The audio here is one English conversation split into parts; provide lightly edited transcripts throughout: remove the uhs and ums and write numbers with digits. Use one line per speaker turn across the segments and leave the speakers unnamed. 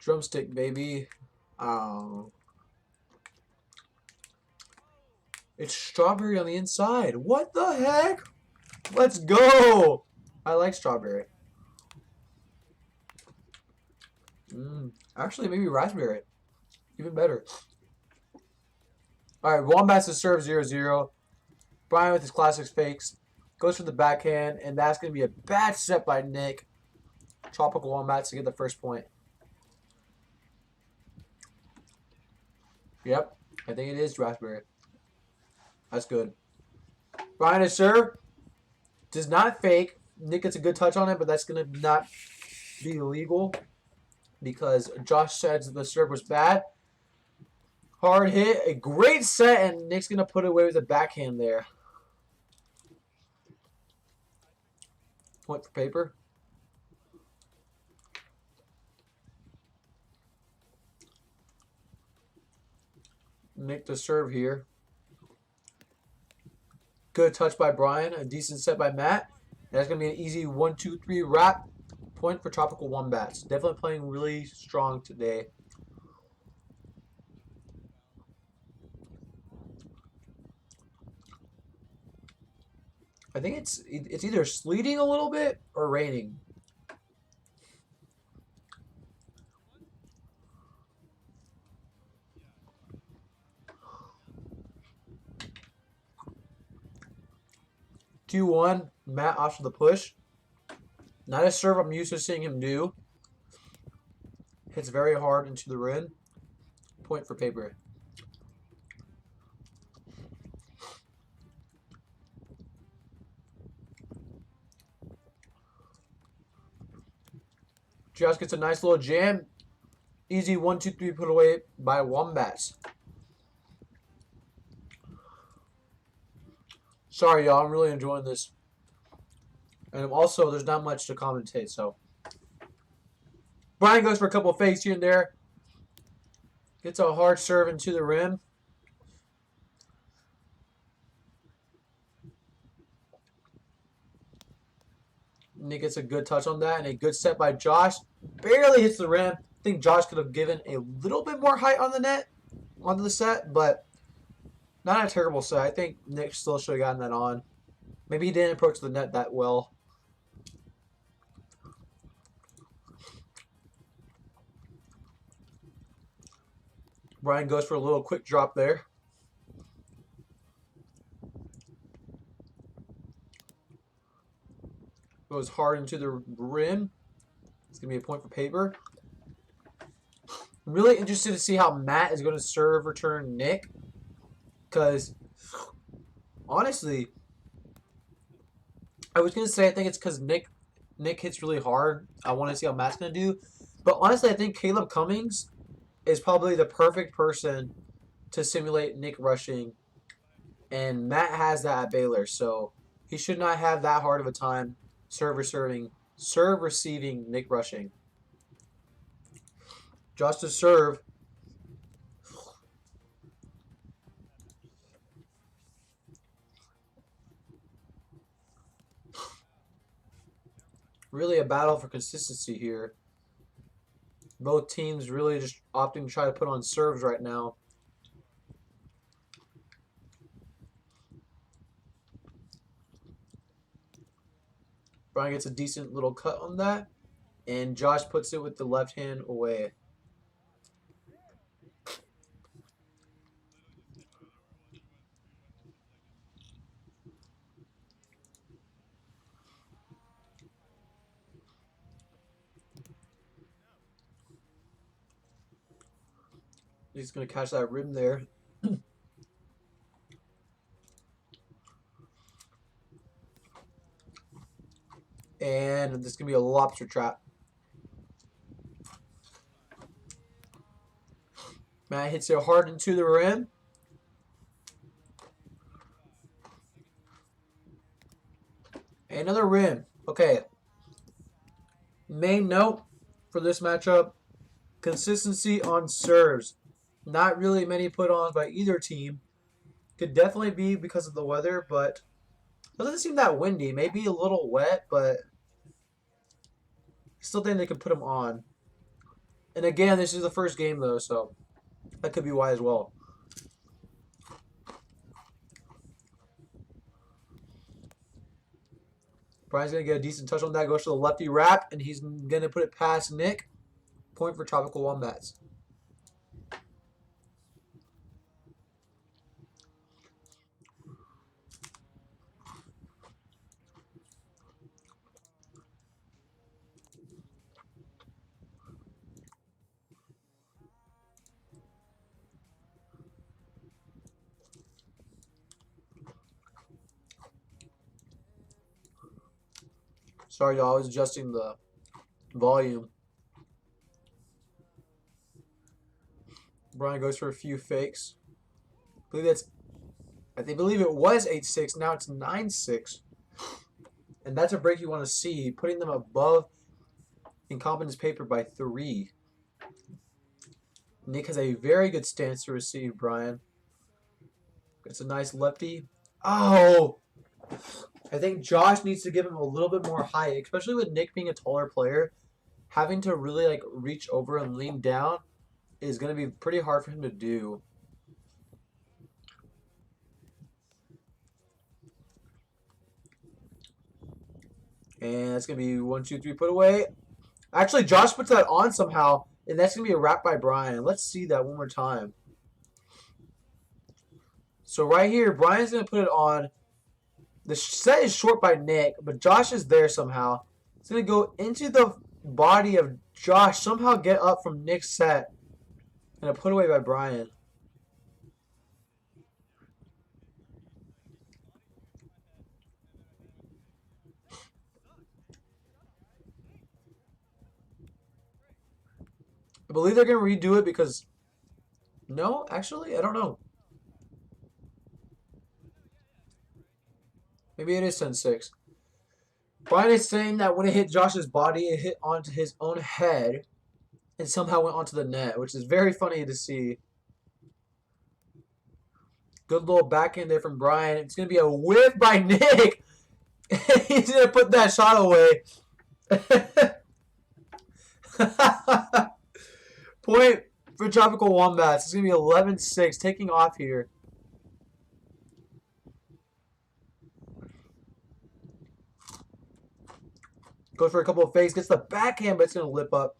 Drumstick, baby. It's strawberry on the inside. What the heck? Let's go. I like strawberry. Actually, maybe raspberry. Even better. All right, Wombats to serve 0-0. Brian with his classic fakes. Goes for the backhand, and that's going to be a bad set by Nick. Tropical Wombats to get the first point. Yep, I think it is raspberry. That's good. Brian to serve. Does not fake. Nick gets a good touch on it, but that's going to not be illegal because Josh says the serve was bad. Hard hit. A great set, and Nick's going to put it away with a backhand there. Point for paper. Nick to serve here. Good touch by Brian. A decent set by Matt. That's going to be an easy 1-2-3 wrap. Point for Tropical Wombats. Definitely playing really strong today. I think it's either sleeting a little bit or raining. Q1, Matt off to the push. Not a serve I'm used to seeing him do. Hits very hard into the rim. Point for paper. Josh gets a nice little jam. Easy 1-2-3 put away by Wombats. Sorry, y'all. I'm really enjoying this. And also, there's not much to commentate, so. Brian goes for a couple of fakes here and there. Gets a hard serve into the rim. Nick gets a good touch on that, and a good set by Josh. Barely hits the rim. I think Josh could have given a little bit more height on the net, onto the set, but not a terrible set. I think Nick still should have gotten that on. Maybe he didn't approach the net that well. Brian goes for a little quick drop there. Goes hard into the rim. It's going to be a point for paper. I'm really interested to see how Matt is going to serve return Nick. Because, honestly, I was going to say I think it's because Nick hits really hard. I want to see how Matt's going to do. But honestly, I think Caleb Cummings is probably the perfect person to simulate Nick rushing. And Matt has that at Baylor. So he should not have that hard of a time serve receiving Nick rushing. Josh to serve. Really a battle for consistency here. Both teams really just opting to try to put on serves right now. Brian gets a decent little cut on that. And Josh puts it with the left hand away. He's going to catch that rim there. And this is going to be a lobster trap. Matt hits it hard into the rim. Another rim. Okay. Main note for this matchup, consistency on serves. Not really many put-ons by either team. Could definitely be because of the weather, but it doesn't seem that windy. Maybe a little wet, but still think they could put them on. And again, this is the first game, though, so that could be why as well. Brian's going to get a decent touch on that. Goes to the lefty wrap, and he's going to put it past Nick. Point for Tropical Wombats. Sorry, y'all. I was adjusting the volume. Brian goes for a few fakes. I believe it was 8-6. Now it's 9-6. And that's a break you want to see, putting them above Incompetence paper by 3. Nick has a very good stance to receive, Brian. It's a nice lefty. Oh! I think Josh needs to give him a little bit more height, especially with Nick being a taller player. Having to really like reach over and lean down is going to be pretty hard for him to do. And that's going to be 1, 2, 3 put away. Actually, Josh puts that on somehow, and that's going to be a wrap by Brian. Let's see that one more time. So right here, Brian's going to put it on. The set is short by Nick, but Josh is there somehow. It's going to go into the body of Josh, somehow get up from Nick's set, and a put away by Brian. I believe they're going to redo it because... No, actually, I don't know. Maybe it is 10-6. Brian is saying that when it hit Josh's body, it hit onto his own head and somehow went onto the net, which is very funny to see. Good little backhand there from Brian. It's going to be a whiff by Nick. He's going to put that shot away. Point for Tropical Wombats. It's going to be 11-6, taking off here. Goes for a couple of fakes. Gets the backhand, but it's going to lip up.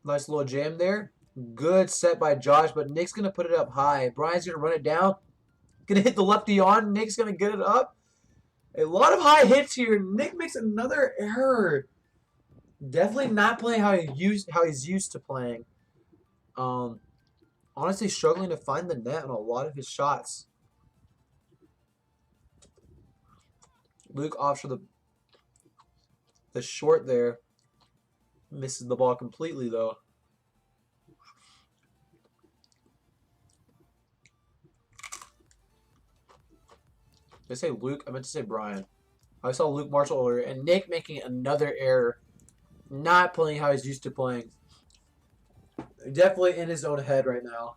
Nice little jam there. Good set by Josh, but Nick's going to put it up high. Brian's going to run it down. Going to hit the lefty on. Nick's going to get it up. A lot of high hits here. Nick makes another error. Definitely not playing how he's used to playing. Honestly, struggling to find the net on a lot of his shots. Luke opts for the short there. Misses the ball completely, though. Did I say Luke? I meant to say Brian. I saw Luke Marshall earlier. And Nick making another error. Not playing how he's used to playing. Definitely in his own head right now.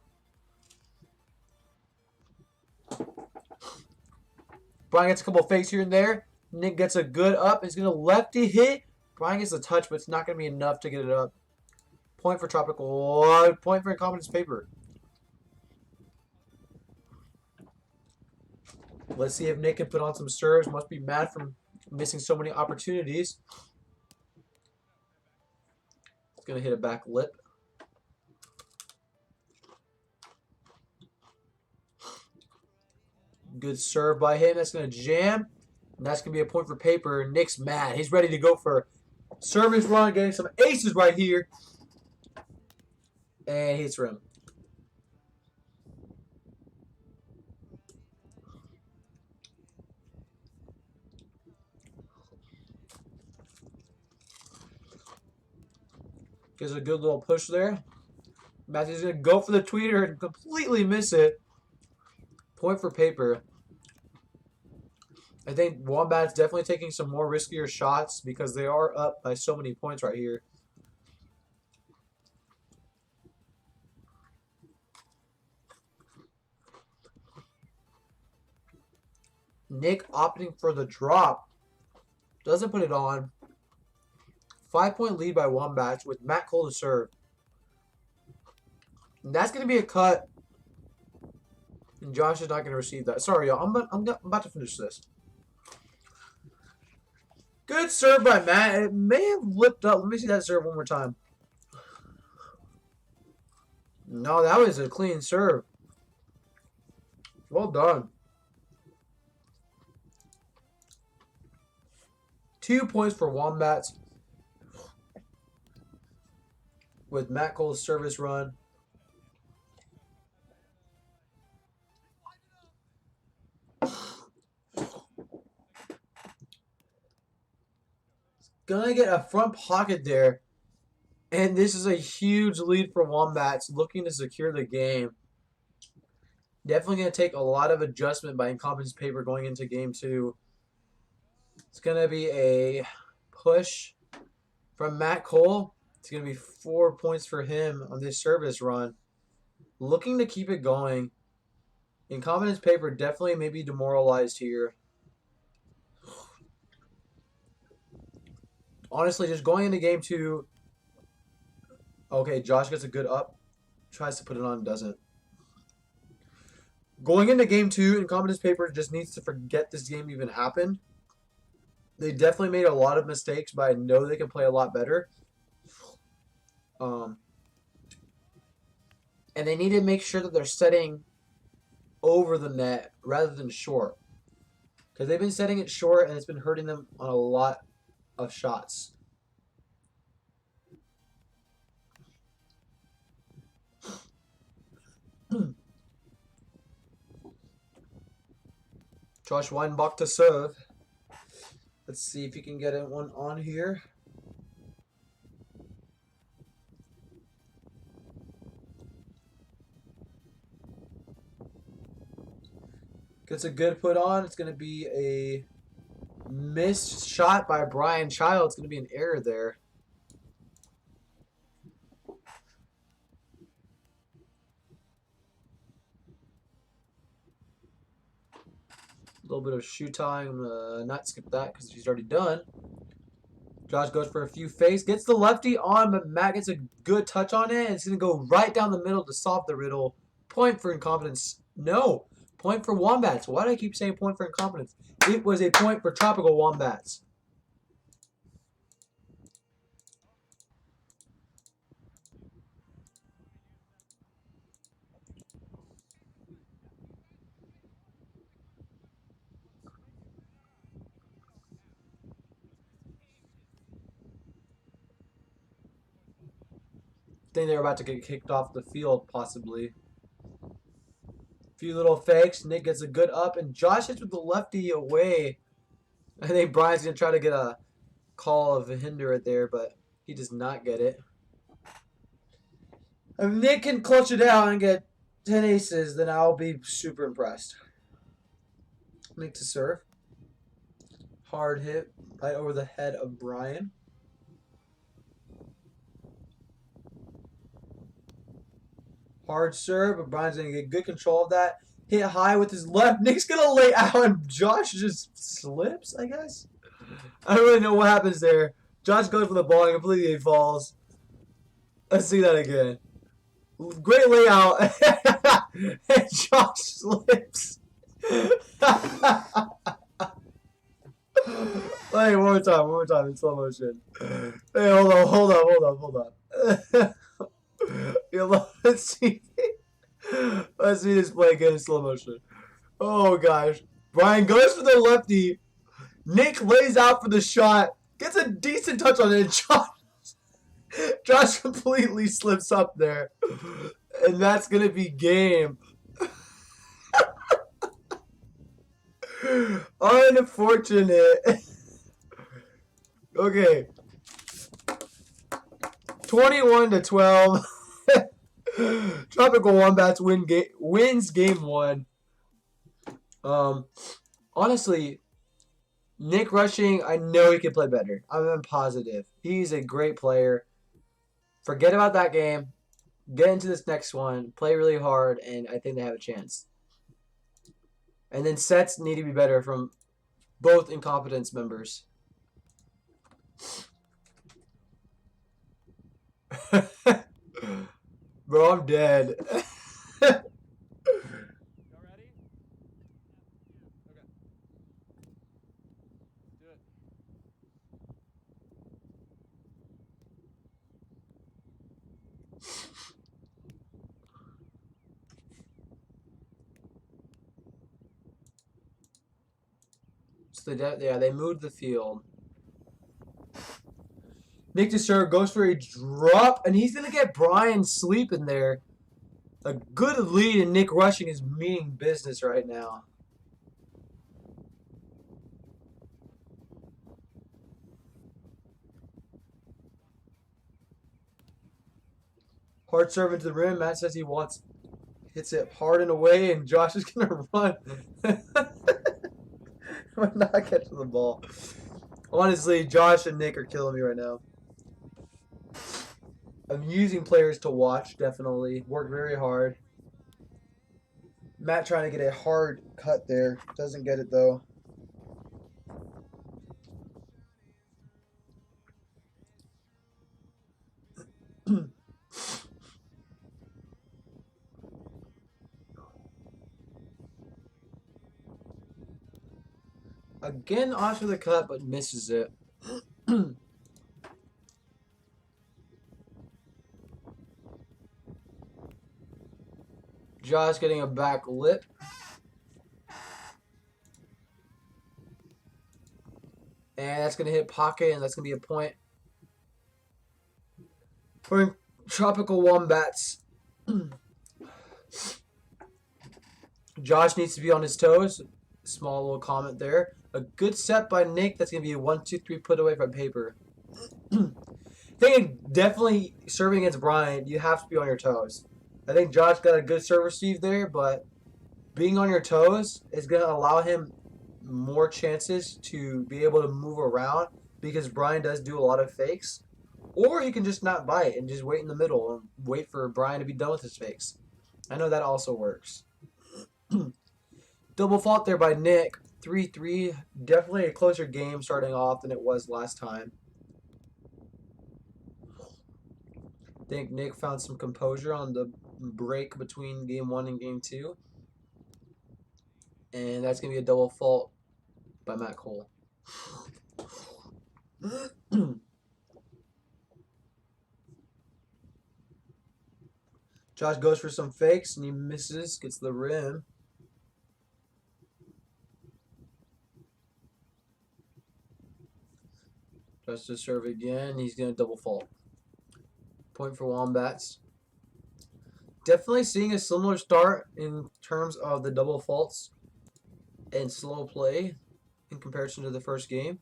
Brian gets a couple of fakes here and there. Nick gets a good up. He's going to lefty hit. Brian gets a touch, but it's not going to be enough to get it up. Point for Tropical. Point for Incompetence paper. Let's see if Nick can put on some serves. Must be mad from missing so many opportunities. It's going to hit a back lip. Good serve by him. That's going to jam. And that's going to be a point for paper. Nick's mad. He's ready to go for service run, getting some aces right here. And he hits rim. Gives a good little push there. Matthew's going to go for the tweeter and completely miss it. Point for paper. I think Wombats definitely taking some more riskier shots because they are up by so many points right here. Nick opting for the drop. Doesn't put it on. 5-point lead by Wombats with Matt Cole to serve. And that's going to be a cut. And Josh is not going to receive that. Sorry, y'all. I'm about to finish this. Good serve by Matt. It may have lipped up. Let me see that serve one more time. No, that was a clean serve. Well done. 2 points for Wombats with Matt Cole's service run. Gonna get a front pocket there. And this is a huge lead for Wombats looking to secure the game. Definitely going to take a lot of adjustment by Incompetence Paper going into game 2. It's going to be a push from Matt Cole. It's going to be 4 points for him on this service run. Looking to keep it going. Incompetence Paper definitely may be demoralized here. Honestly, just going into game 2. Okay, Josh gets a good up. Tries to put it on, doesn't. Going into game 2, Incompetence Paper just needs to forget this game even happened. They definitely made a lot of mistakes, but I know they can play a lot better. And they need to make sure that they're setting over the net rather than short. Because they've been setting it short, and it's been hurting them on a lot of shots. Josh Weinbach to serve. Let's see if he can get one on here. Gets a good put on. It's going to be a missed shot by Brian Child. It's going to be an error there. A little bit of shoe tying. I'm going to not skip that because he's already done. Josh goes for a few fakes. Gets the lefty on, but Matt gets a good touch on it. And it's going to go right down the middle to solve the riddle. Point for Incompetence. No. Point for Wombats. Why do I keep saying point for Incompetence? It was a point for Tropical Wombats. I think they're about to get kicked off the field, possibly. Few little fakes. Nick gets a good up, and Josh hits with the lefty away. I think Brian's going to try to get a call of a hinder right there, but he does not get it. If Nick can clutch it out and get 10 aces, then I'll be super impressed. Nick to serve. Hard hit right over the head of Brian. Hard serve, but Brian's going to get good control of that. Hit high with his left. Nick's going to lay out, and Josh just slips, I guess. I don't really know what happens there. Josh goes for the ball and completely falls. Let's see that again. Great layout. And Josh slips. Hey, one more time in slow motion. Hey, hold on. Let's see this play again in slow motion. Oh gosh. Brian goes for the lefty. Nick lays out for the shot. Gets a decent touch on it. Josh completely slips up there. And that's going to be game. Unfortunate. Okay. 21-12. Tropical Wombats wins game 1. Honestly, Nick Rushing, I know he can play better. I'm positive. He's a great player. Forget about that game. Get into this next one. Play really hard, and I think they have a chance. And then sets need to be better from both Incompetence members. Bro, I'm dead. So they moved the field. Nick TASR goes for a drop, and he's gonna get Brian sleeping there. A good lead, and Nick Rushing is meaning business right now. Hard serve into the rim. Matt says he wants, hits it hard and away, and Josh is gonna run. I'm not catching the ball. Honestly, Josh and Nick are killing me right now. Amusing players to watch, definitely. Work very hard. Matt trying to get a hard cut there. Doesn't get it though. Again, after the cut, but misses it. Josh getting a back lip. And that's going to hit pocket, and that's going to be a point for Tropical Wombats. Josh needs to be on his toes. Small little comment there. A good set by Nick. That's going to be a 1-2-3 put away from paper. I think definitely serving against Brian, you have to be on your toes. I think Josh got a good serve receive there, but being on your toes is going to allow him more chances to be able to move around because Brian does do a lot of fakes. Or he can just not bite and just wait in the middle and wait for Brian to be done with his fakes. I know that also works. Double fault there by Nick. 3-3. Definitely a closer game starting off than it was last time. I think Nick found some composure on the break between game 1 and game 2. And that's going to be a double fault by Matt Cole. Josh goes for some fakes and he misses, gets the rim. Tries to serve again. He's going to double fault. Point for Wombats. Definitely seeing a similar start in terms of the double faults and slow play in comparison to the first game.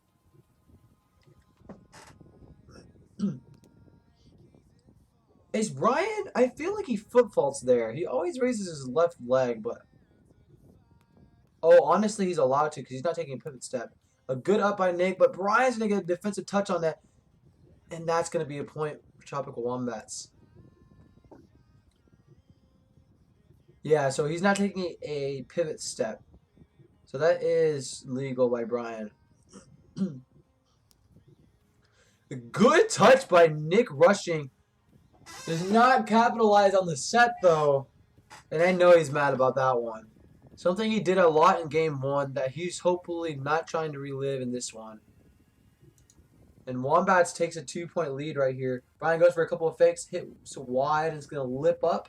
Is Brian? I feel like he foot faults there. He always raises his left leg, but oh, honestly, he's allowed to because he's not taking a pivot step. A good up by Nick, but Brian's gonna get a defensive touch on that, and that's gonna be a point for Tropical Wombats. Yeah, so he's not taking a pivot step, so that is legal by Brian. A good touch by Nick Rushing. Does not capitalize on the set though. And I know he's mad about that one. Something he did a lot in game 1 that he's hopefully not trying to relive in this one. And Wombats takes a 2-point lead right here. Brian goes for a couple of fakes, hits wide, and it's going to lip up.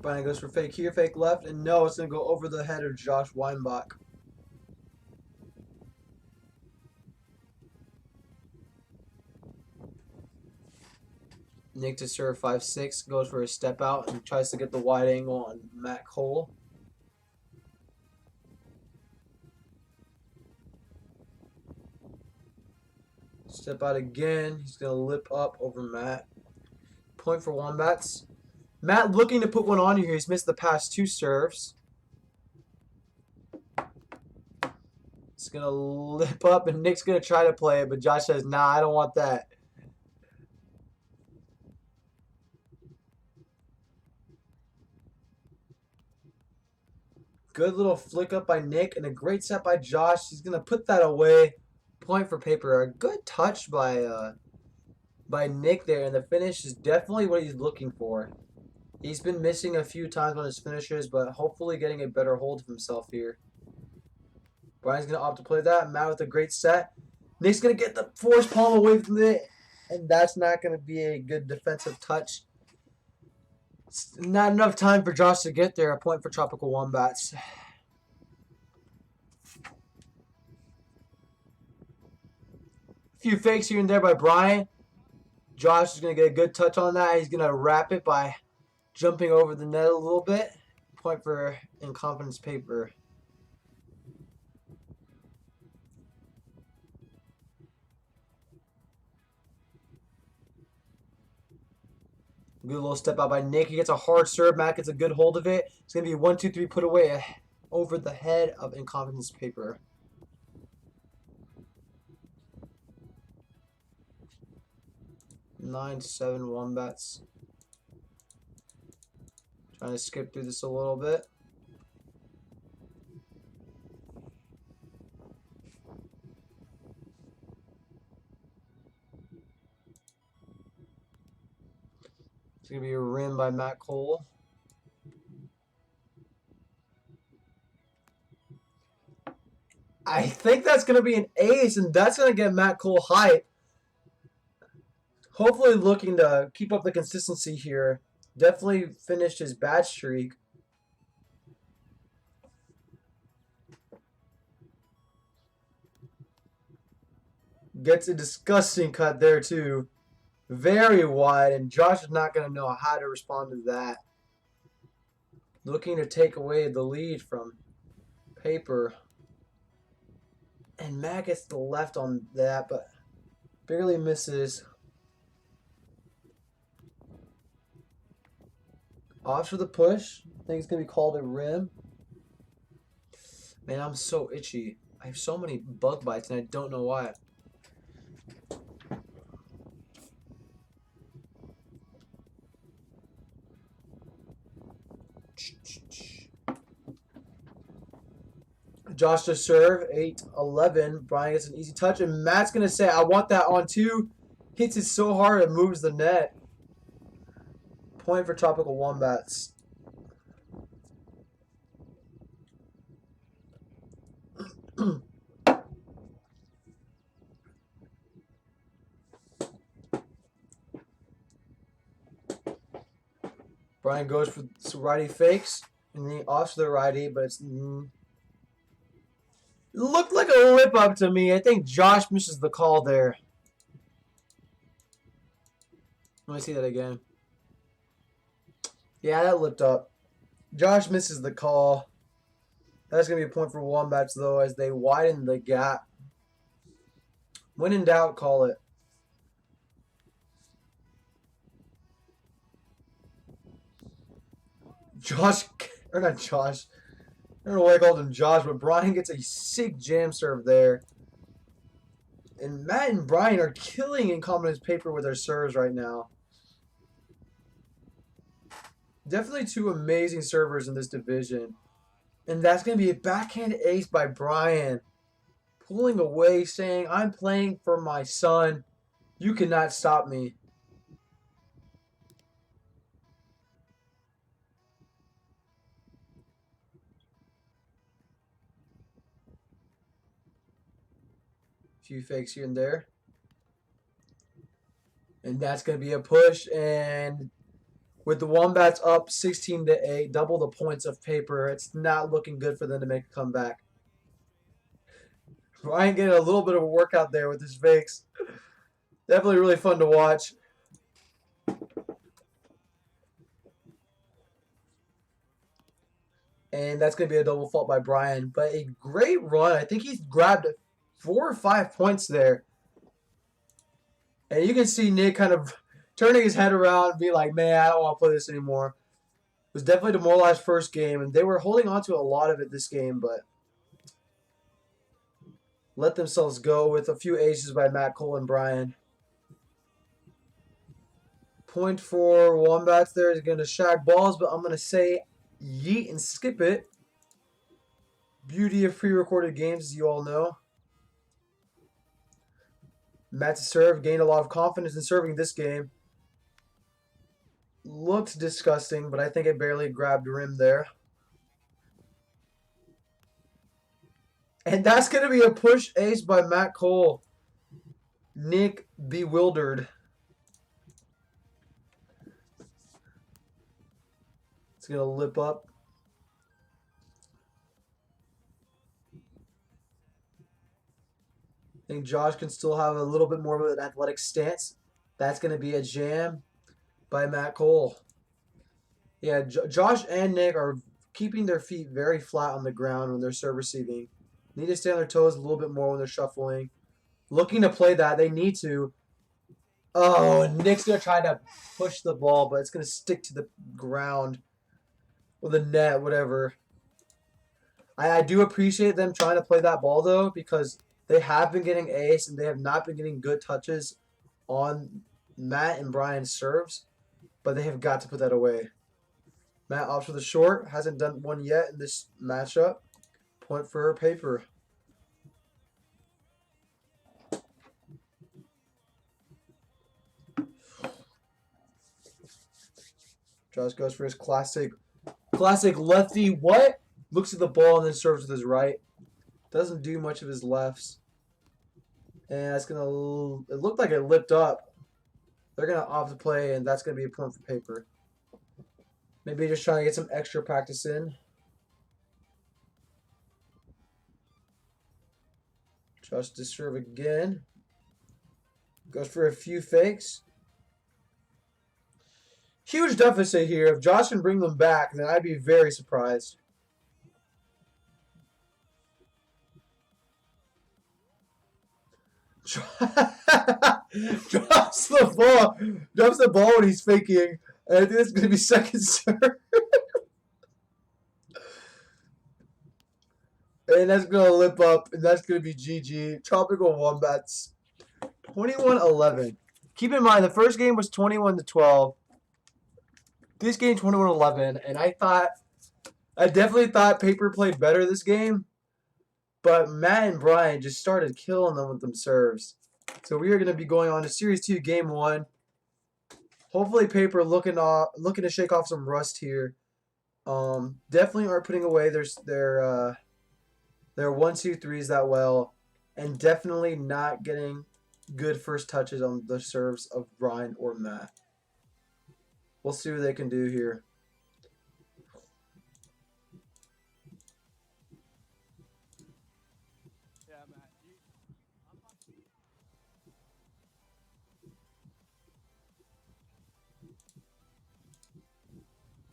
Brian goes for fake here, fake left, and no, it's going to go over the head of Josh Weinbach. Nick TASR 5'6", goes for a step out and tries to get the wide angle on Matt Cole. Step out again. He's going to lip up over Matt. Point for Wombats. Matt looking to put one on here. He's missed the past 2 serves. It's going to lip up, and Nick's going to try to play it, but Josh says, nah, I don't want that. Good little flick up by Nick, and a great set by Josh. He's going to put that away. Point for paper. A good touch by Nick there, and the finish is definitely what he's looking for. He's been missing a few times on his finishes, but hopefully getting a better hold of himself here. Brian's going to opt to play that. Matt with a great set. Nick's going to get the force palm away from it, and that's not going to be a good defensive touch. It's not enough time for Josh to get there. A point for Tropical Wombats. A few fakes here and there by Brian. Josh is going to get a good touch on that. He's going to wrap it by jumping over the net a little bit. Point for Incompetence paper. Good little step out by Nick. He gets a hard serve. Matt gets a good hold of it. It's going to be 1, 2, 3 put away over the head of Incompetence paper. Nine, 7 Wombats. Trying to skip through this a little bit. It's going to be a rim by Matt Cole. I think that's going to be an ace, and that's going to get Matt Cole hype. Hopefully looking to keep up the consistency here. Definitely finished his bad streak. Gets a disgusting cut there too. Very wide, and Josh is not going to know how to respond to that. Looking to take away the lead from paper. And Matt gets the left on that, but barely misses. Off for the push. I think it's going to be called a rim. Man, I'm so itchy. I have so many bug bites, and I don't know why. Josh to serve, 8-11. Brian gets an easy touch, and Matt's going to say, I want that on two. Hits it so hard it moves the net. Point for Tropical Wombats. Brian goes for some righty fakes, and then he offs the righty, but it's... It looked like a lip up to me. I think Josh misses the call there. Let me see that again. Yeah, that lipped up. Josh misses the call. That's going to be a point for Wombats, though, as they widen the gap. When in doubt, call it. Josh, or not Josh. I don't know why I called him Josh, but Brian gets a sick jam serve there. And Matt and Brian are killing Incompetence paper with their serves right now. Definitely two amazing servers in this division. And that's going to be a backhand ace by Brian. Pulling away, saying, I'm playing for my son. You cannot stop me. Few fakes here and there. And that's going to be a push. And with the Wombats up 16-8, double the points of paper, it's not looking good for them to make a comeback. Brian getting a little bit of a workout there with his fakes. Definitely really fun to watch. And that's going to be a double fault by Brian. But a great run. I think he's grabbed 4 or 5 points there. And you can see Nick kind of turning his head around, being like, man, I don't want to play this anymore. It was definitely demoralized first game, and they were holding on to a lot of it this game, but let themselves go with a few aces by Matt Cole and Brian. Point for Wombats there is going to shag balls, but I'm going to say yeet and skip it. Beauty of pre-recorded games, as you all know. Matt to serve, gained a lot of confidence in serving this game. Looked disgusting, but I think it barely grabbed rim there. And that's going to be a push ace by Matt Cole. Nick bewildered. It's going to lip up. I think Josh can still have a little bit more of an athletic stance. That's going to be a jam by Matt Cole. Yeah, Josh and Nick are keeping their feet very flat on the ground when they're serve receiving. Need to stay on their toes a little bit more when they're shuffling. Looking to play that. They need to. Oh, and Nick's going to try to push the ball, but it's going to stick to the ground or the net, whatever. I do appreciate them trying to play that ball, though, because they have been getting ace and they have not been getting good touches on Matt and Brian's serves, but they have got to put that away. Matt opts for the short. Hasn't done one yet in this matchup. Point for her paper. Josh goes for his classic lefty. What? Looks at the ball and then serves with his right. Doesn't do much of his lefts. And that's going to... It looked like it lipped up. They're going to opt to play, and that's going to be a point for paper. Maybe just trying to get some extra practice in. Josh to serve again. Goes for a few fakes. Huge deficit here. If Josh can bring them back, then I'd be very surprised. Drops the ball. Drops the ball when he's faking. And I think it's going to be second serve. And that's going to lip up. And that's going to be GG. Tropical Wombats. 21-11. Keep in mind, the first game was 21-12. This game, 21-11. And I definitely thought Paper played better this game. But Matt and Brian just started killing them with them serves. So we are going to be going on to Series 2, Game 1. Hopefully Paper looking to shake off some rust here. Definitely aren't putting away their 1-2-3s that well. And definitely not getting good first touches on the serves of Brian or Matt. We'll see what they can do here.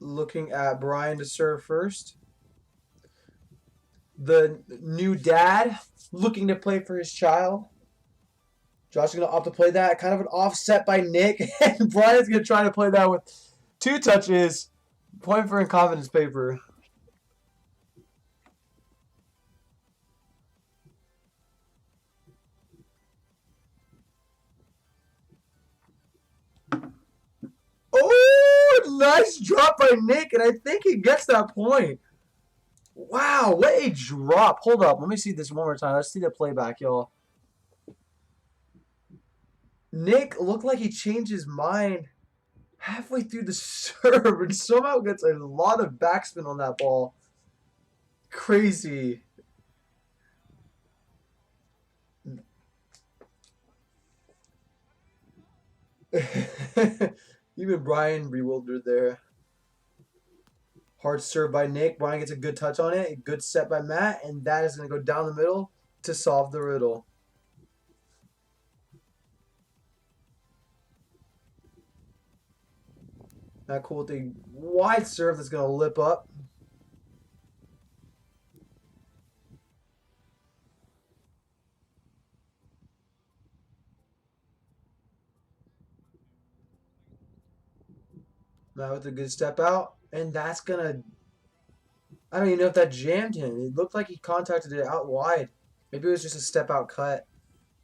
Looking at Brian to serve first. The new dad looking to play for his child. Josh is going to opt to play that. Kind of an offset by Nick. And Brian's going to try to play that with 2 touches. Point for Incompetence Paper. Oh, nice drop by Nick. And I think he gets that point. Wow, what a drop. Hold up. Let me see this one more time. Let's see the playback, y'all. Nick looked like he changed his mind halfway through the serve and somehow gets a lot of backspin on that ball. Crazy. Even Brian bewildered there. Hard serve by Nick. Brian gets a good touch on it. A good set by Matt. And that is going to go down the middle to solve the riddle. Not cool with the wide serve that's going to lip up. Matt with a good step out. And that's going to... I don't even know if that jammed him. It looked like he contacted it out wide. Maybe it was just a step out cut.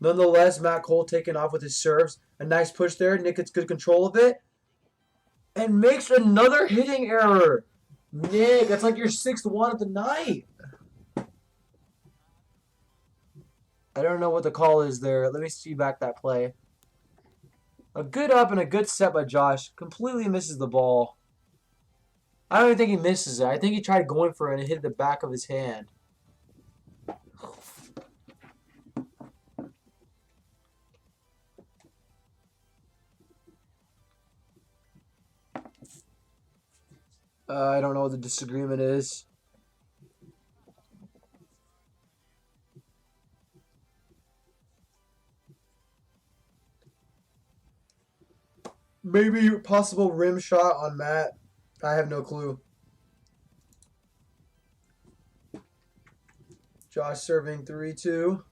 Nonetheless, Matt Cole taking off with his serves. A nice push there. Nick gets good control of it. And makes another hitting error. Nick, that's like your 6th one of the night. I don't know what the call is there. Let me see back that play. A good up and a good set by Josh. Completely misses the ball. I don't even think he misses it. I think he tried going for it and hit the back of his hand. I don't know what the disagreement is. Maybe possible rim shot on Matt. I have no clue. Josh serving 3-2.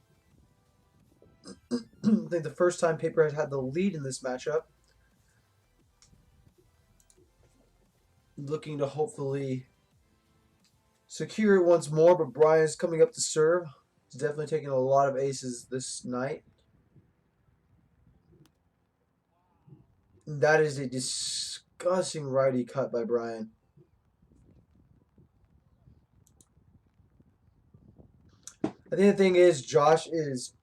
I think the first time Paper has had the lead in this matchup. Looking to hopefully secure it once more, but Brian's coming up to serve. He's definitely taking a lot of aces this night. That is a disgusting righty cut by Brian. I think the thing is, Josh is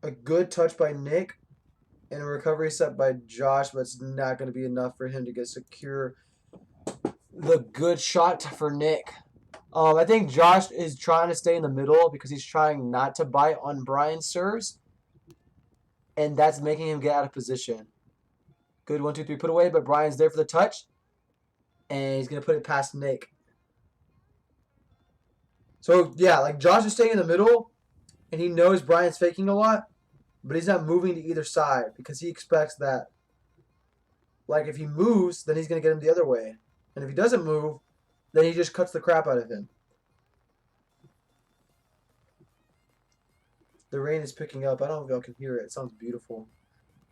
a good touch by Nick and a recovery set by Josh, but it's not going to be enough for him to get secure the good shot for Nick. I think Josh is trying to stay in the middle because he's trying not to bite on Brian's serves, and that's making him get out of position. Good 1-2-3 put away, but Brian's there for the touch, and he's going to put it past Nick. So, yeah, like Josh is staying in the middle, and he knows Brian's faking a lot, but he's not moving to either side because he expects that, like, if he moves, then he's going to get him the other way. And if he doesn't move, then he just cuts the crap out of him. The rain is picking up. I don't know if y'all can hear it. It sounds beautiful.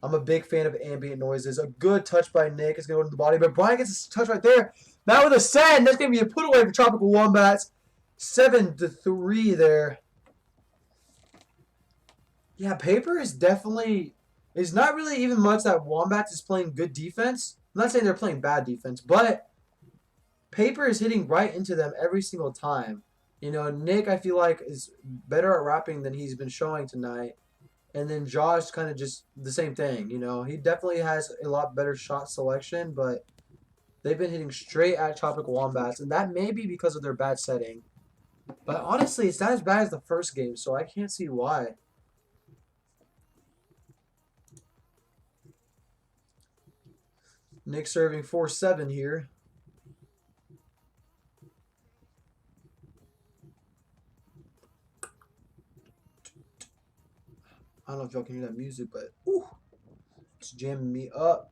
I'm a big fan of ambient noises. A good touch by Nick is going to go to the body, but Brian gets a touch right there. Now with a send, that's going to be a put away for Tropical Wombats. 7-3 there. Yeah, Paper is definitely... It's not really even much that Wombats is playing good defense. I'm not saying they're playing bad defense, but Paper is hitting right into them every single time. You know, Nick, I feel like, is better at rapping than he's been showing tonight. And then Josh kind of just the same thing, you know. He definitely has a lot better shot selection, but they've been hitting straight at Tropical Wombats, and that may be because of their bad setting. But honestly, it's not as bad as the first game, so I can't see why. Nick serving 4-7 here. I don't know if y'all can hear that music, but ooh, it's jamming me up.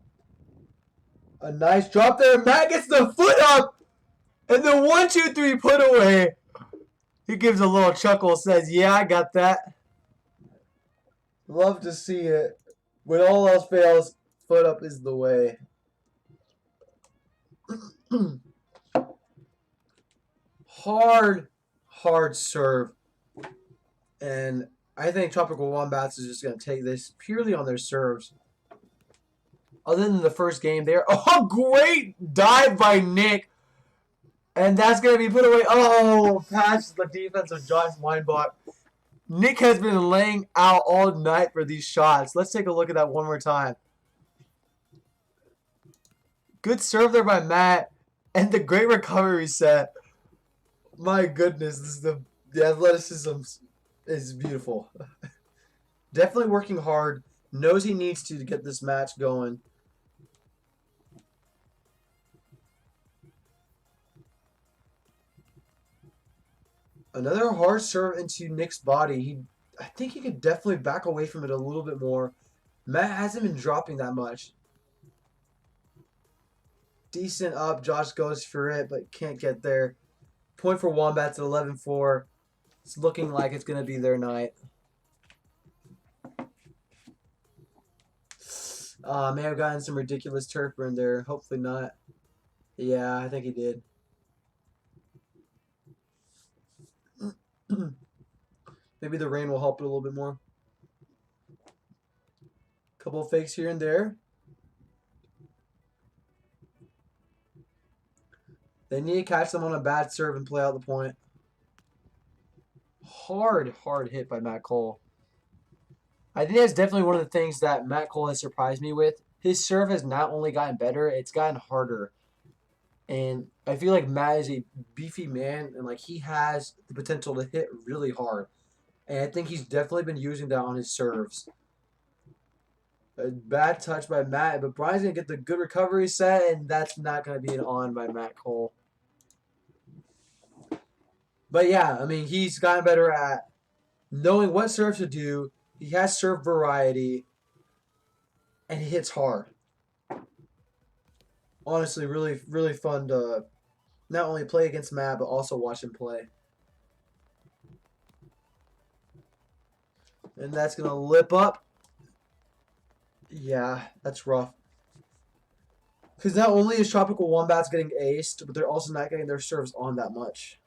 A nice drop there. Matt gets the foot up. And the 1-2-3 put away. He gives a little chuckle, says, yeah, I got that. Love to see it. When all else fails, foot up is the way. Hard serve. And I think Tropical Wombats is just going to take this purely on their serves. Other than the first game there. Oh, great dive by Nick. And that's going to be put away. Oh, past the defense of Josh Weinbach. Nick has been laying out all night for these shots. Let's take a look at that one more time. Good serve there by Matt. And the great recovery set. My goodness, this is the athleticism is beautiful. Definitely working hard. Knows he needs to get this match going. Another hard serve into Nick's body. I think he could definitely back away from it a little bit more. Matt hasn't been dropping that much. Decent up. Josh goes for it, but can't get there. Point for Wombats at 11-4. It's looking like it's going to be their night. May have gotten some ridiculous turf burn there. Hopefully not. Yeah, I think he did. Maybe the rain will help it a little bit more. Couple of fakes here and there. They need to catch them on a bad serve and play out the point. Hard hit by Matt Cole. I think that's definitely one of the things that Matt Cole has surprised me with. His serve has not only gotten better, it's gotten harder. And I feel like Matt is a beefy man, and like he has the potential to hit really hard. And I think he's definitely been using that on his serves. A bad touch by Matt, but Brian's going to get the good recovery set, and that's not going to be an on by Matt Cole. But yeah, I mean, he's gotten better at knowing what serve to do. He has serve variety, and he hits hard. Honestly, really, really fun to not only play against Matt, but also watch him play. And that's going to lip up. Yeah, that's rough. Because not only is Tropical Wombats getting aced, but they're also not getting their serves on that much.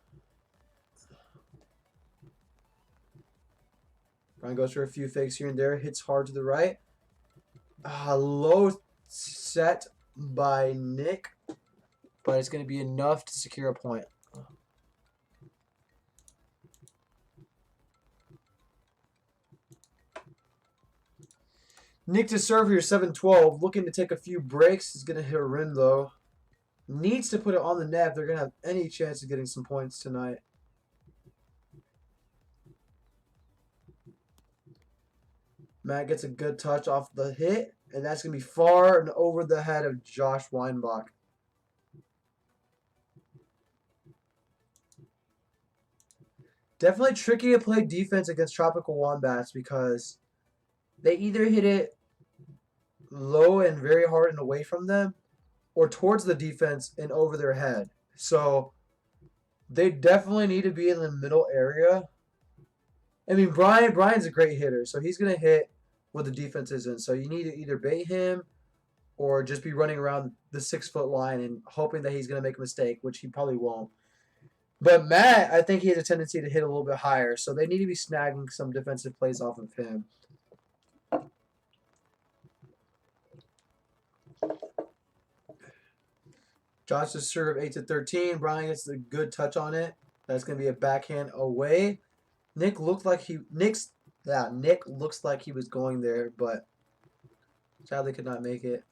Brian goes for a few fakes here and there. Hits hard to the right. Low set by Nick. But it's going to be enough to secure a point. Nick to serve here, 7-12. Looking to take a few breaks. He's going to hit a rim, though. Needs to put it on the net if they're going to have any chance of getting some points tonight. Matt gets a good touch off the hit, and that's going to be far and over the head of Josh Weinbach. Definitely tricky to play defense against Tropical Wombats because they either hit it low and very hard and away from them or towards the defense and over their head. So they definitely need to be in the middle area. I mean, Brian's a great hitter, so he's going to hit what the defense is in. So you need to either bait him or just be running around the 6-foot line and hoping that he's going to make a mistake, which he probably won't. But Matt, I think he has a tendency to hit a little bit higher, so they need to be snagging some defensive plays off of him. Josh's serve 8-13. Brian gets a good touch on it. That's going to be a backhand away. Nick looks like he was going there, but sadly could not make it.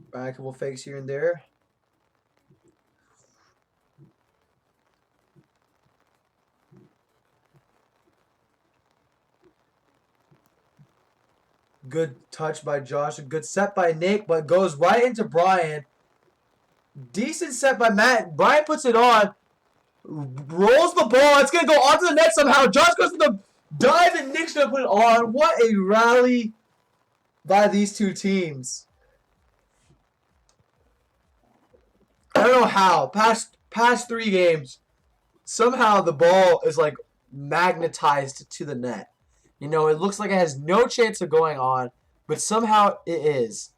Brian, a couple fakes here and there. Good touch by Josh. A good set by Nick, but goes right into Brian. Decent set by Matt. Brian puts it on. Rolls the ball. It's going to go onto the net somehow. Josh goes for the dive, and Nick's going to put it on. What a rally by these two teams. I don't know how. Past 3 games, somehow the ball is like magnetized to the net. You know, it looks like it has no chance of going on, but somehow it is.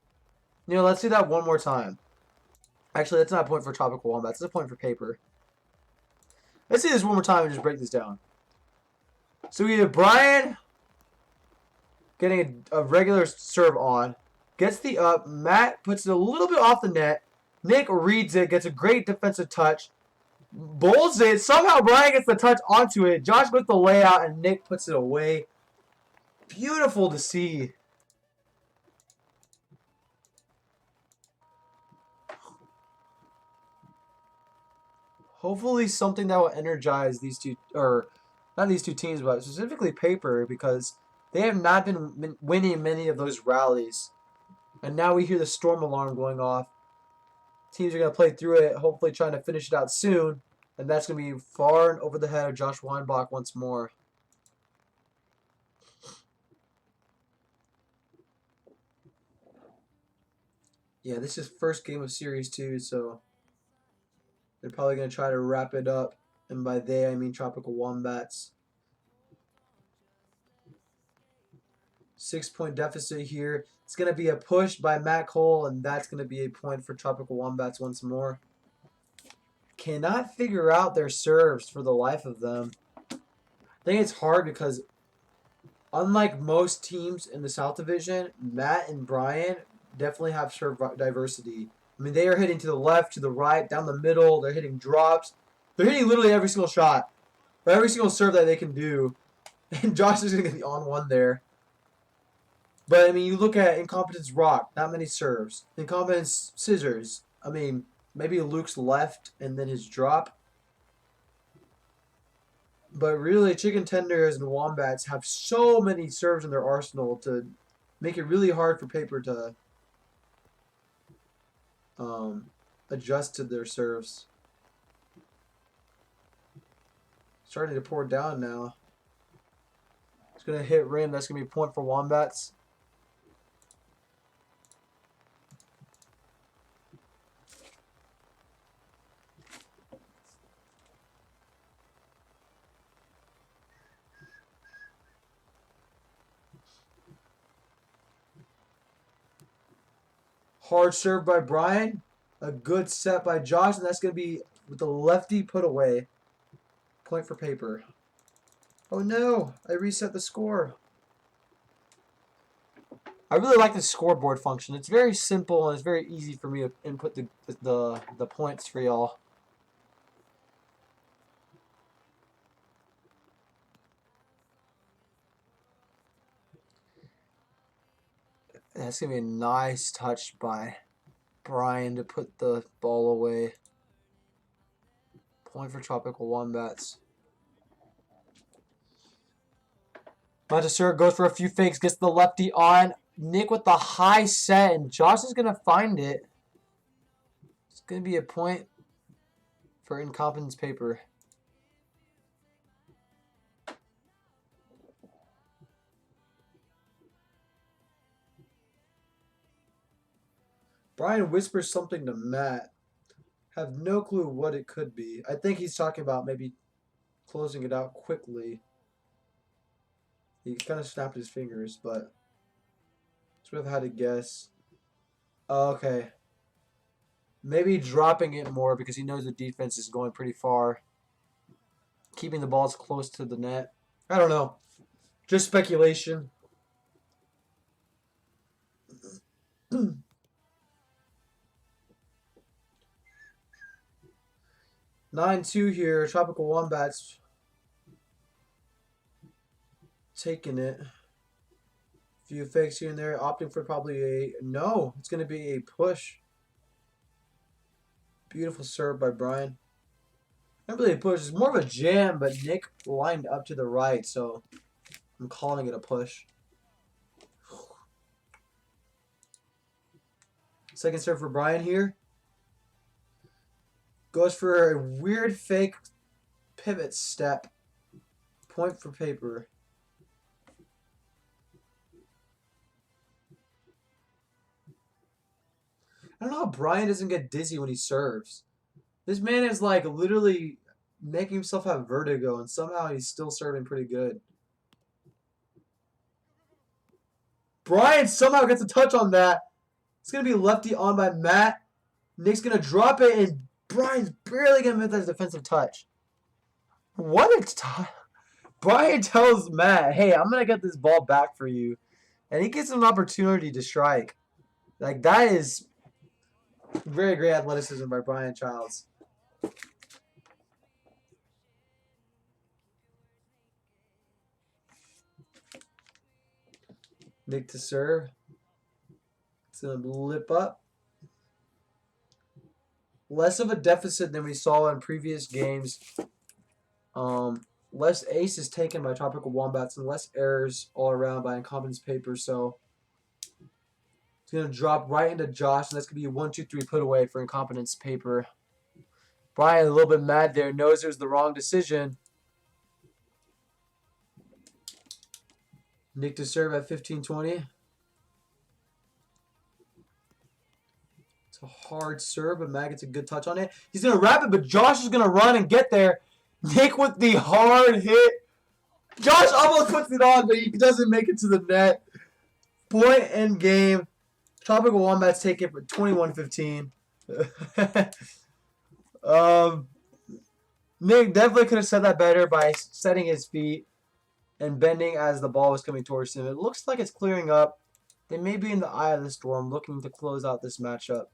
You know, let's do that one more time. Actually, that's not a point for Tropical Wombats. It's a point for paper. Let's see this one more time and just break this down. So we have Brian getting a regular serve on. Gets the up. Matt puts it a little bit off the net. Nick reads it. Gets a great defensive touch. Bowls it. Somehow Brian gets the touch onto it. Josh with the layout, and Nick puts it away. Beautiful to see. Hopefully something that will energize these two, or not these two teams, but specifically Paper, because they have not been winning many of those rallies. And now we hear the storm alarm going off. Teams are going to play through it, hopefully trying to finish it out soon. And that's going to be far and over the head of Josh Weinbach once more. Yeah, this is first game of Series 2, so they're probably going to try to wrap it up. And by they, I mean Tropical Wombats. 6-point deficit here. It's going to be a push by Matt Cole, and that's going to be a point for Tropical Wombats once more. Cannot figure out their serves for the life of them. I think it's hard because unlike most teams in the South Division, Matt and Brian definitely have serve diversity. I mean, they are hitting to the left, to the right, down the middle. They're hitting drops. They're hitting literally every single shot. Or every single serve that they can do. And Josh is going to get the on-1 there. But, I mean, you look at Incompetence Rock, not many serves. Incompetence Scissors, I mean, maybe Luke's left and then his drop. But really, Chicken Tenders and Wombats have so many serves in their arsenal to make it really hard for Paper to adjust to their serves. Starting to pour down now. It's going to hit rim. That's going to be a point for Wombats. Hard serve by Brian. A good set by Josh, and that's going to be with the lefty put away. Point for Paper. Oh no, I reset the score. I really like the scoreboard function. It's very simple and it's very easy for me to input the points for y'all. That's going to be a nice touch by Brian to put the ball away. Point for Tropical Wombats. Monteser goes for a few fakes, gets the lefty on. Nick with the high set, and Josh is going to find it. It's going to be a point for Incompetence Paper. Brian whispers something to Matt. Have no clue what it could be. I think he's talking about maybe closing it out quickly. He kind of snapped his fingers, but sort of had to guess. Oh, okay. Maybe dropping it more because he knows the defense is going pretty far. Keeping the balls close to the net. I don't know. Just speculation. 9-2 here. Tropical Wombats taking it. A few fakes here and there. Opting for probably a... No, it's going to be a push. Beautiful serve by Brian. Not really a push. It's more of a jam, but Nick lined up to the right, so I'm calling it a push. Second serve for Brian here. Goes for a weird fake pivot step. Point for Paper. I don't know how Brian doesn't get dizzy when he serves. This man is like literally making himself have vertigo, and somehow he's still serving pretty good. Brian somehow gets a touch on that. It's going to be lefty on by Matt. Nick's going to drop it, and Brian's barely going to miss that defensive touch. What a touch. Brian tells Matt, hey, I'm going to get this ball back for you. And he gets an opportunity to strike. Like, that is very great athleticism by Brian Childs. Nick to serve. It's going to lip up. Less of a deficit than we saw in previous games. Less aces taken by Tropical Wombats and less errors all around by Incompetence Paper. So it's going to drop right into Josh, and that's going to be a 1-2-3 put away for Incompetence Paper. Brian a little bit mad there. Knows it was the wrong decision. Nick to serve at 15-20. It's a hard serve, but Matt gets a good touch on it. He's going to wrap it, but Josh is going to run and get there. Nick with the hard hit. Josh almost puts it on, but he doesn't make it to the net. Point in game. Tropical Wombats take it for 21-15. Nick definitely could have said that better by setting his feet and bending as the ball was coming towards him. It looks like it's clearing up. They may be in the eye of the storm looking to close out this matchup.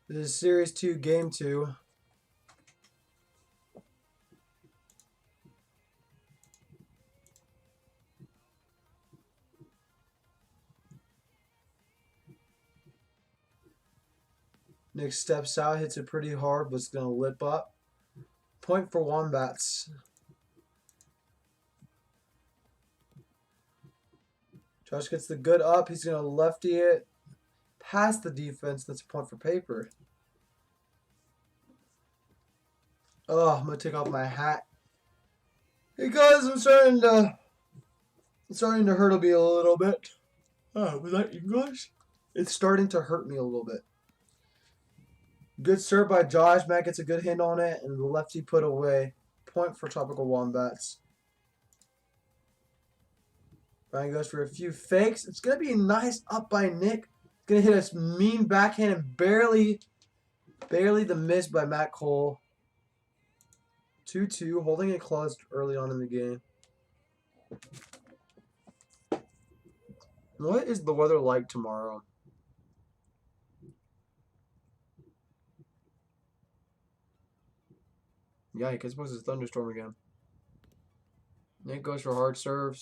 This is Series 2, Game 2. Nick steps out, hits it pretty hard, but it's going to lip up. Point for Wombats. Josh gets the good up. He's going to lefty it past the defense. That's a point for Paper. Oh, I'm going to take off my hat. Because I'm starting to hurt me a little bit. Oh, was that English? It's starting to hurt me a little bit. Good serve by Josh. Matt gets a good hit on it, and the lefty put away. Point for Tropical Wombats. Brian goes for a few fakes. It's going to be a nice up by Nick. It's going to hit a mean backhand and barely the miss by Matt Cole. 2-2, holding it close early on in the game. What is the weather like tomorrow? Yeah, I suppose it's a thunderstorm again. Nick goes for hard serves.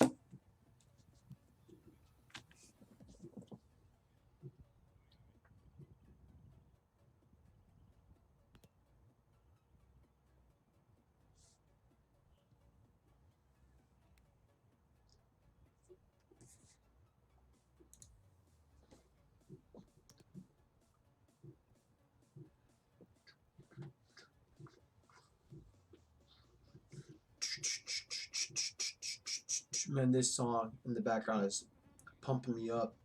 Man, this song in the background is pumping me up.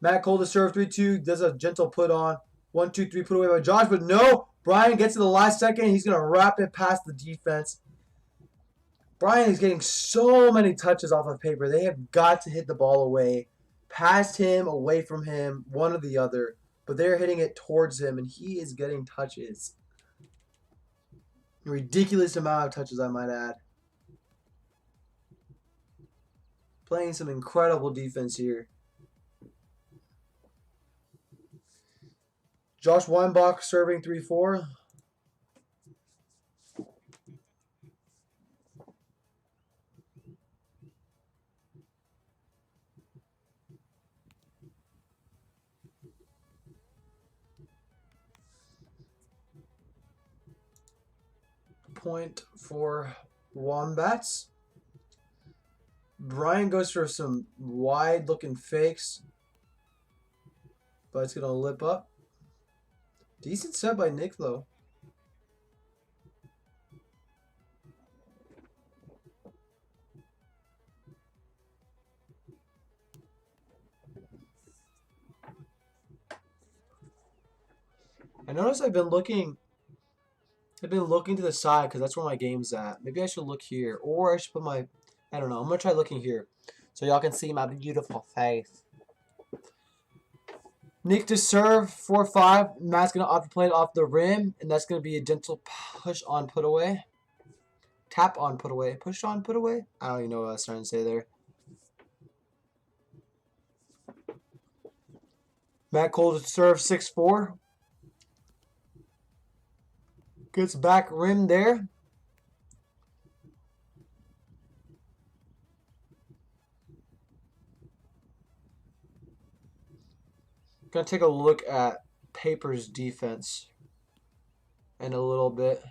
Matt Cole to serve 3-2. Does a gentle put on. 1-2-3 put away by Josh, but no. Brian gets to the last second. He's going to wrap it past the defense. Brian is getting so many touches off of Paper. They have got to hit the ball away. Past him, away from him, one or the other. But they're hitting it towards him, and he is getting touches. A ridiculous amount of touches, I might add. Playing some incredible defense here. Josh Weinbach serving 3-4. Point for Wombats. Brian goes for some wide-looking fakes, but it's going to lip up. Decent set by Nick, though. I noticed I've been looking to the side because that's where my game's at. Maybe I should look here, or I should put my... I don't know. I'm going to try looking here so y'all can see my beautiful face. Nick to serve 4-5. Matt's going to opt to play it off the rim, and that's going to be a gentle push on put away. Tap on put away. Push on put away? I don't even know what I was trying to say there. Matt Cole to serve 6-4. Gets back rim there. Gonna take a look at Paper's defense in a little bit.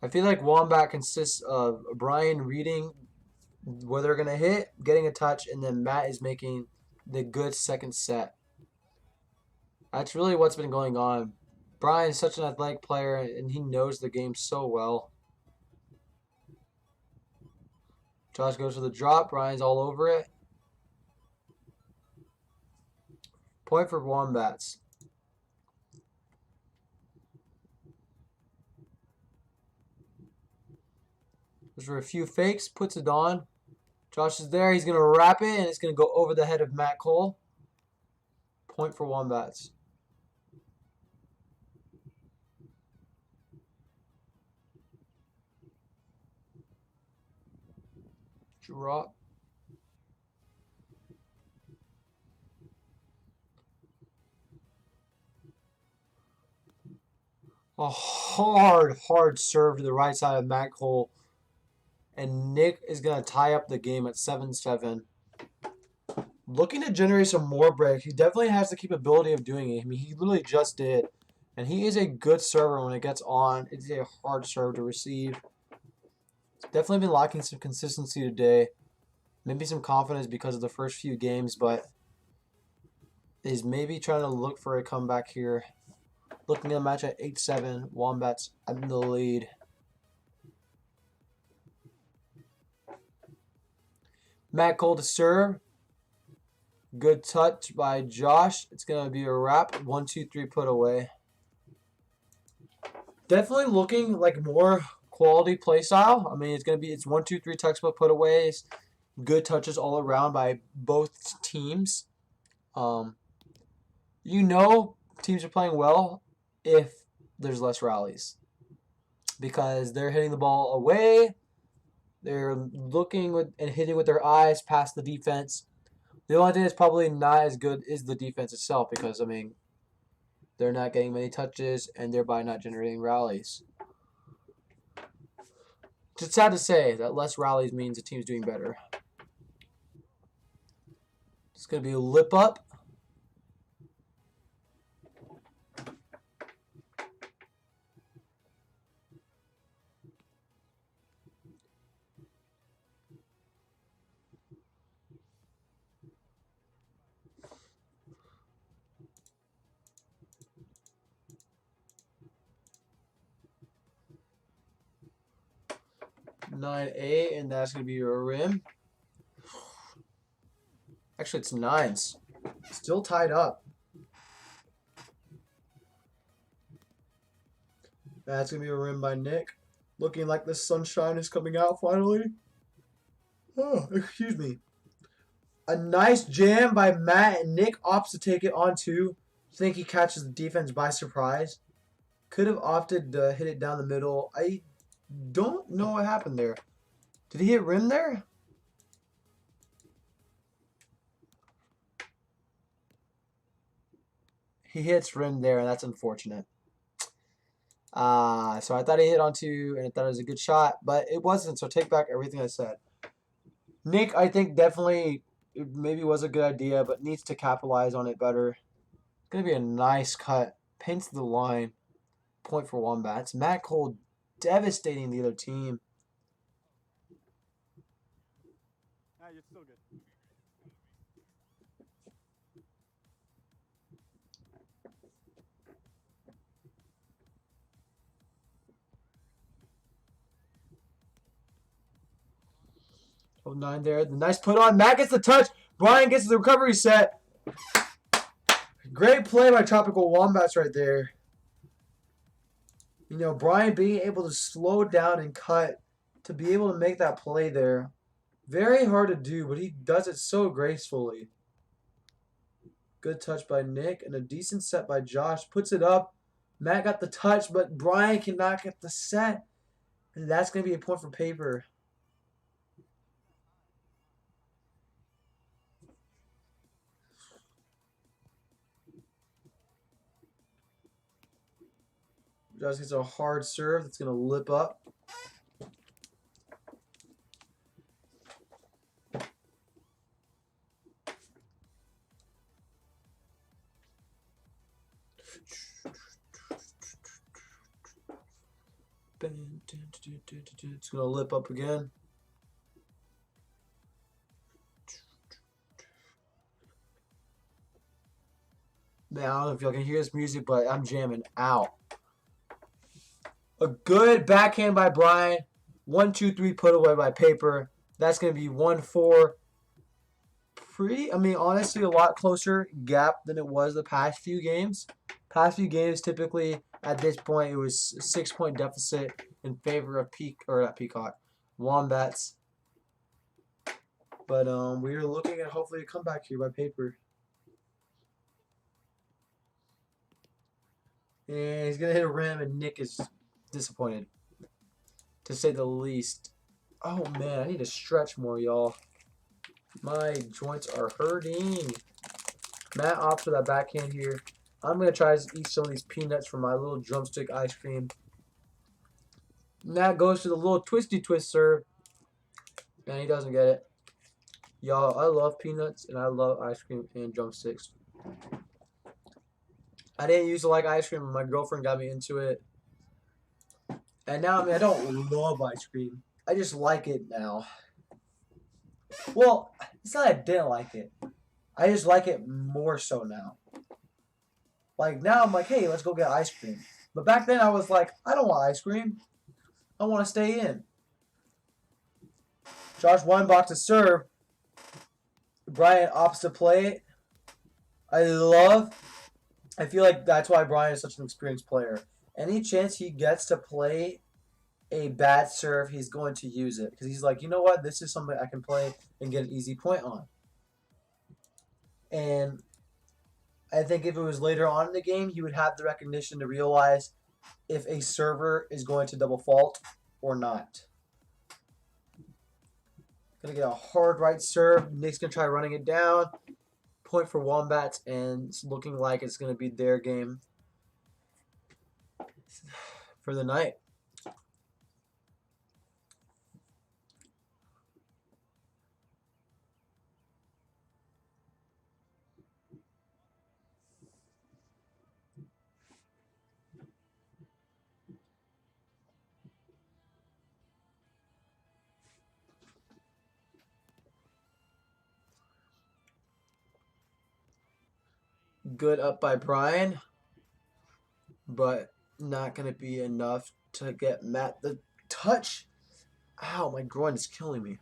I feel like Wombat consists of Brian reading where they're gonna hit, getting a touch, and then Matt is making the good second set. That's really what's been going on. Brian's such an athletic player, and he knows the game so well. Josh goes for the drop. Brian's all over it. Point for Wombats. There's for a few fakes. Puts it on. Josh is there. He's going to wrap it, and it's going to go over the head of Matt Cole. Point for Wombats. Drop. A hard serve to the right side of Matt Cole. And Nick is going to tie up the game at 7-7. Looking to generate some more breaks. He definitely has the capability of doing it. I mean, he literally just did. And he is a good server when it gets on. It's a hard serve to receive. Definitely been lacking some consistency today. Maybe some confidence because of the first few games, but is maybe trying to look for a comeback here. Looking at the match at 8-7. Wombats in the lead. Matt Cole to serve. Good touch by Josh. It's going to be a wrap. 1-2-3 put away. Definitely looking like more quality play style. I mean, it's 1-2-3 textbook put aways. Good touches all around by both teams. You know teams are playing well if there's less rallies. Because they're hitting the ball away. They're looking and hitting with their eyes past the defense. The only thing that's probably not as good is the defense itself because, I mean, they're not getting many touches and thereby not generating rallies. It's sad to say that less rallies means the team's doing better. It's going to be a lip up. Nine eight, and that's going to be your rim. Actually, it's nines. Still tied up. That's going to be a rim by Nick. Looking like the sunshine is coming out finally. Oh, excuse me. A nice jam by Matt, and Nick opts to take it on two. I think he catches the defense by surprise. Could have opted to hit it down the middle. I don't know what happened there. Did he hit rim there? He hits rim there, and that's unfortunate. So I thought he hit on two, and I thought it was a good shot, but it wasn't, so take back everything I said. Nick, I think definitely it maybe was a good idea, but needs to capitalize on it better. It's going to be a nice cut. Paints the line. Point for Wombats. Matt Cole devastating the other team.
You're still good.
Oh, 9 there. The nice put on. Matt gets the touch. Brian gets the recovery set. Great play by Tropical Wombats right there. You know, Brian being able to slow down and cut to be able to make that play there. Very hard to do, but he does it so gracefully. Good touch by Nick and a decent set by Josh. Puts it up. Matt got the touch, but Brian cannot get the set. And that's going to be a point for Paper. Josh gets a hard serve that's going to lip up. It's going to lip up again. Man, I don't know if y'all can hear this music, but I'm jamming out. A good backhand by Brian. 1-2-3 put away by Paper. That's going to be 1-4. I mean, honestly, a lot closer gap than it was the past few games. Past few games, typically, at this point, it was a 6-point deficit in favor of Wombats. But we are looking at hopefully a comeback here by Paper. And he's going to hit a rim, and Nick is disappointed, to say the least. Oh, man, I need to stretch more, y'all. My joints are hurting. Matt opts for that backhand here. I'm going to try to eat some of these peanuts from my little drumstick ice cream. Matt goes to the little twisty twist serve. And he doesn't get it. Y'all, I love peanuts and I love ice cream and drumsticks. I didn't used to like ice cream, but my girlfriend got me into it. And now, I mean, I don't love ice cream. I just like it now. Well, it's not that I didn't like it. I just like it more so now. Like, now I'm like, hey, let's go get ice cream. But back then I was like, I don't want ice cream. I want to stay in. Josh Weinbach to serve. Brian opts to play it. I feel like that's why Brian is such an experienced player. Any chance he gets to play a bad serve, he's going to use it. Because he's like, you know what? This is something I can play and get an easy point on. And I think if it was later on in the game, he would have the recognition to realize if a server is going to double fault or not. Gonna get a hard right serve. Nick's gonna try running it down. Point for Wombats, and it's looking like it's gonna be their game for the night. Good up by Brian, but not going to be enough to get Matt the touch. Ow, my groin is killing me.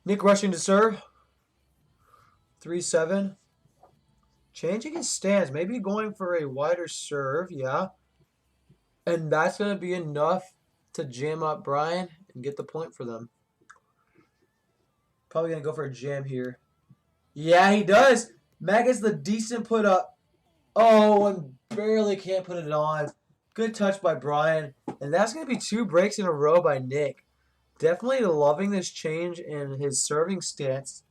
Nick rushing to serve. 3-7. Changing his stance. Maybe going for a wider serve. Yeah. And that's going to be enough to jam up Brian and get the point for them. Probably going to go for a jam here. Yeah, he does. Matt gets the decent put up. Oh, and barely can't put it on. Good touch by Brian. And that's going to be 2 breaks in a row by Nick. Definitely loving this change in his serving stance.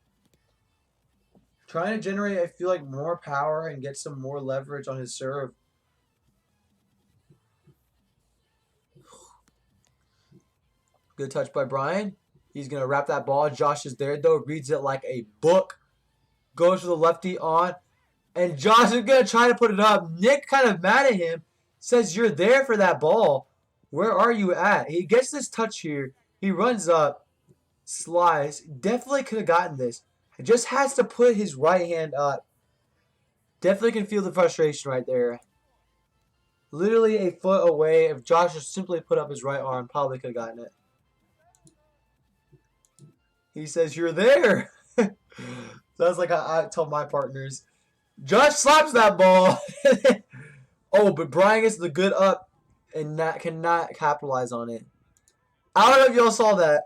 Trying to generate, I feel like, more power and get some more leverage on his serve. Good touch by Brian. He's going to wrap that ball. Josh is there, though. Reads it like a book. Goes for the lefty on. And Josh is going to try to put it up. Nick kind of mad at him. Says, you're there for that ball. Where are you at? He gets this touch here. He runs up. Slides. Definitely could have gotten this. He just has to put his right hand up. Definitely can feel the frustration right there. Literally a foot away. If Josh just simply put up his right arm, probably could have gotten it. He says, you're there. Sounds like I told my partners. Josh slaps that ball. Oh, but Brian gets the good up and cannot capitalize on it. I don't know if y'all saw that.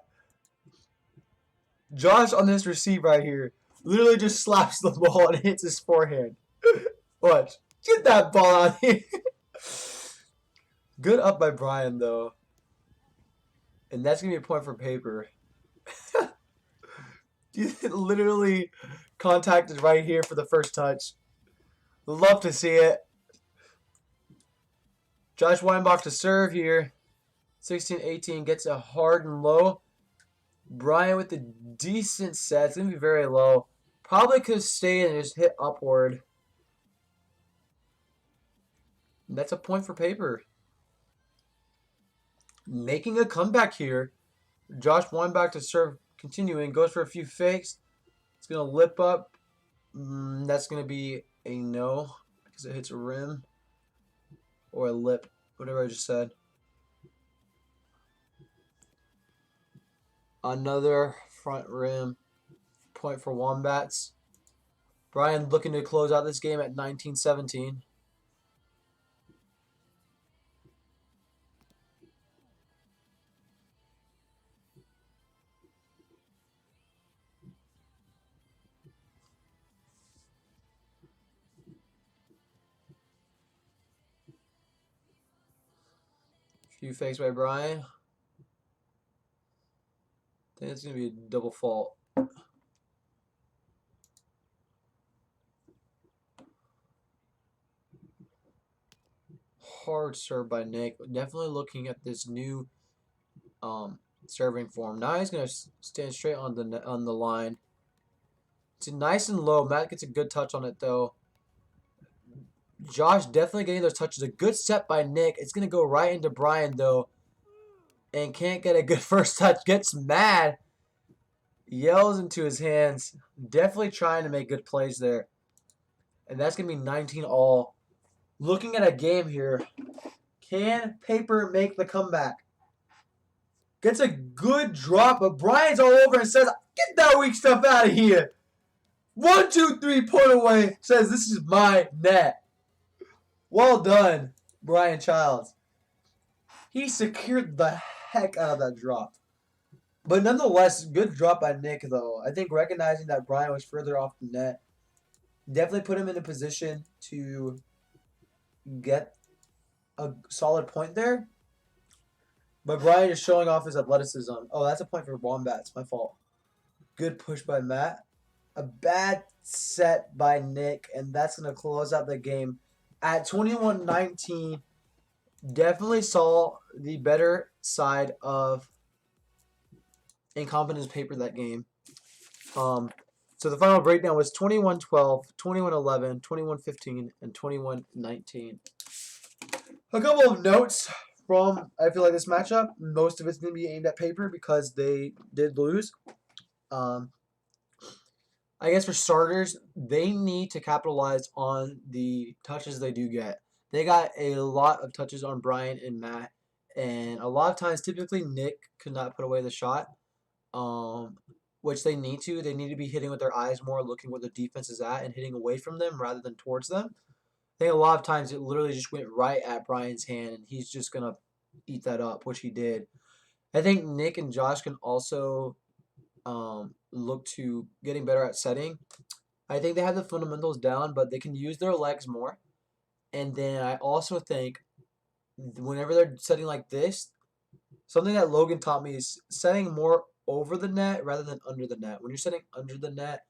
Josh on this receive right here literally just slaps the ball and hits his forehand. Watch. Get that ball out here. Good up by Brian, though. And that's going to be a point for Paper. Literally contacted right here for the first touch. Love to see it. Josh Weinbach to serve here. 16-18 gets a hard and low. Brian with the decent set. It's going to be very low. Probably could have stayed and just hit upward. That's a point for paper. Making a comeback here. Josh Weinbach to serve, continuing, goes for a few fakes. It's going to lip up. That's going to be a no because it hits a rim or a lip, whatever I just said. Another front rim point for Wombats. Brian looking to close out this game at 19-17. Few fakes by Brian. I think it's going to be a double fault. Hard serve by Nick. Definitely looking at this new serving form. Now he's going to stand straight on the line. It's nice and low. Matt gets a good touch on it, though. Josh definitely getting those touches. A good set by Nick. It's going to go right into Brian, though. And can't get a good first touch. Gets mad. Yells into his hands. Definitely trying to make good plays there. And that's going to be 19 all. Looking at a game here. Can Paper make the comeback? Gets a good drop, but Brian's all over and says, get that weak stuff out of here. 1, 2, 3, point away. Says, this is my net. Well done, Brian Childs. He secured the heck out of that drop. But nonetheless, good drop by Nick, though. I think recognizing that Brian was further off the net definitely put him in a position to get a solid point there. But Brian is showing off his athleticism. Oh, that's a point for Wombats. My fault. Good push by Matt. A bad set by Nick, and that's going to close out the game at 21-19. Definitely saw the better side of Incompetence Paper that game. So the final breakdown was 21-12, 21-11, 21-15, and 21-19. A couple of notes from, I feel like, this matchup. Most of it's going to be aimed at Paper because they did lose. I guess for starters, they need to capitalize on the touches they do get. They got a lot of touches on Brian and Matt, and a lot of times, typically, Nick could not put away the shot, which they need to. They need to be hitting with their eyes more, looking where the defense is at, and hitting away from them rather than towards them. I think a lot of times it literally just went right at Brian's hand, and he's just going to eat that up, which he did. I think Nick and Josh can also look to getting better at setting. I think they have the fundamentals down, but they can use their legs more. And then I also think whenever they're setting like this, something that Logan taught me is setting more over the net rather than under the net. When you're setting under the net,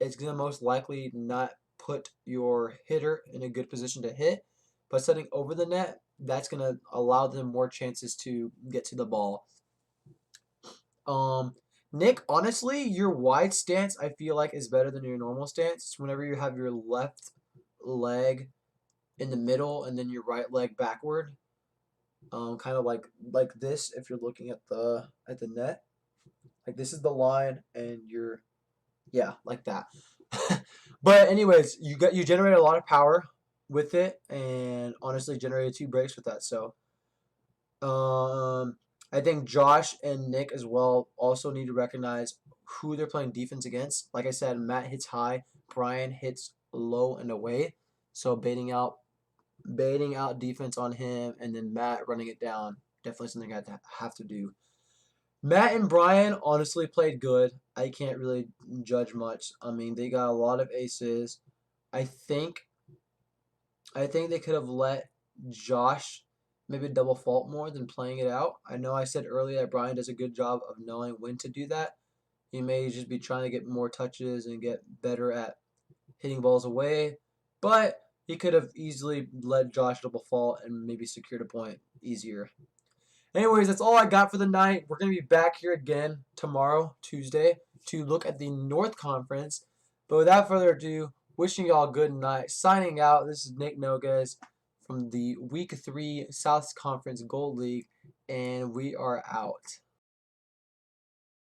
it's going to most likely not put your hitter in a good position to hit. But setting over the net, that's going to allow them more chances to get to the ball. Nick, honestly, your wide stance I feel like is better than your normal stance. Whenever you have your left leg in the middle and then your right leg backward, kind of like this. If you're looking at the net, like this is the line, and you're, yeah, like that. But anyways, you generate a lot of power with it, and honestly generated 2 breaks with that. So, I think Josh and Nick as well also need to recognize who they're playing defense against. Like I said, Matt hits high, Brian hits low and away. So baiting out defense on him, and then Matt running it down. Definitely something I have to do. Matt and Brian honestly played good. I can't really judge much. I mean, they got a lot of aces. I think they could have let Josh maybe double fault more than playing it out. I know I said earlier that Brian does a good job of knowing when to do that. He may just be trying to get more touches and get better at hitting balls away, but he could have easily let Josh double fault and maybe secured a point easier. Anyways, that's all I got for the night. We're going to be back here again tomorrow, Tuesday, to look at the North Conference. But without further ado, wishing y'all a good night. Signing out, this is Nick Noguez from the Week 3 South Conference Gold League, and we are out.